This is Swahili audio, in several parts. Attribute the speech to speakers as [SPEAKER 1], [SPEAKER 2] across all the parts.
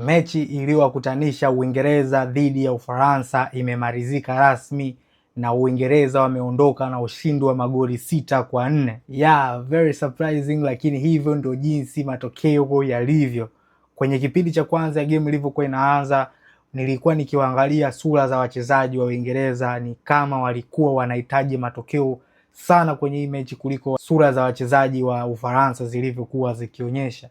[SPEAKER 1] Mechi iliyowakutanisha Uingereza dhidi ya Ufaransa imemalizika rasmi na Uingereza wameondoka na ushindi wa magoli 6-4. Yeah, very surprising, lakini hivyo ndio jinsi matokeo yalivyo. Kwenye kipindi cha kwanza ya game ilivyokuwa inaanza, nilikuwa nikiwaangalia sura za wachezaji wa Uingereza, ni kama walikuwa wanahitaji matokeo sana kwenye hii mechi kuliko sura za wachezaji wa Ufaransa zilivyokuwa zikionyesha.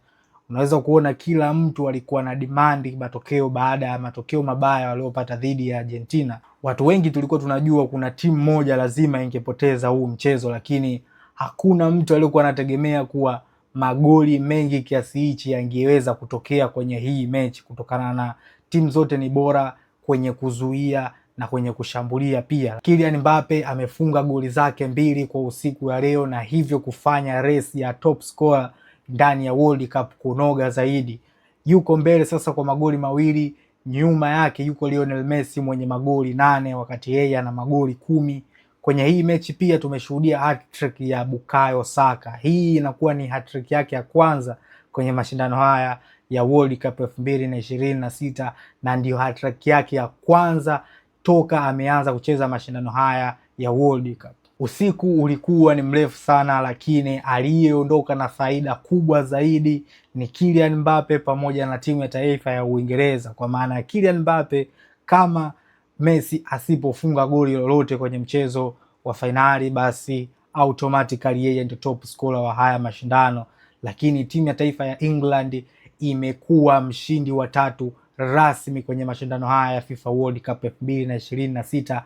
[SPEAKER 1] Unaweza kuona kila mtu alikuwa na demand matokeo baada ya matokeo mabaya waliopata dhidi ya Argentina. Watu wengi tulikuwa tunajua kuna timu moja lazima ingepoteza huu mchezo, lakini hakuna mtu aliyekuwa anategemea kuwa magoli mengi kiasi hichi yangeweza kutokea kwenye hii mechi, kutokana na timu zote ni bora kwenye kuzuia na kwenye kushambulia pia. Kylian Mbappe amefunga goli zake 2 kwa usiku wa leo, na hivyo kufanya race ya top scorer ndani ya World Cup kunoga zaidi. Yuko mbele sasa kwa magoli 2, nyuma yake yuko Lionel Messi mwenye magoli 8 wakati yeye ana magoli 10. Kwenye hii mechi pia tumeshuhudia hat-trick ya Bukayo Saka. Hii inakuwa ni hat-trick yake ya kwanza kwenye mashindano haya ya World Cup 2026 na ndio hat-trick yake ya kwanza toka ameanza kucheza mashindano haya ya World Cup. Usiku ulikuwa ni mrefu sana, lakini aliyeondoka na faida kubwa zaidi ni Kylian Mbappe pamoja na timu ya taifa ya Uingereza, kwa maana ya Kylian Mbappe kama Messi asipofunga goli lolote kwenye mchezo wa fainali, basi automatically yeye ndio top scorer wa haya mashindano. Lakini timu ya taifa ya England imekuwa mshindi wa 3 rasmi kwenye mashindano haya ya FIFA World Cup 2026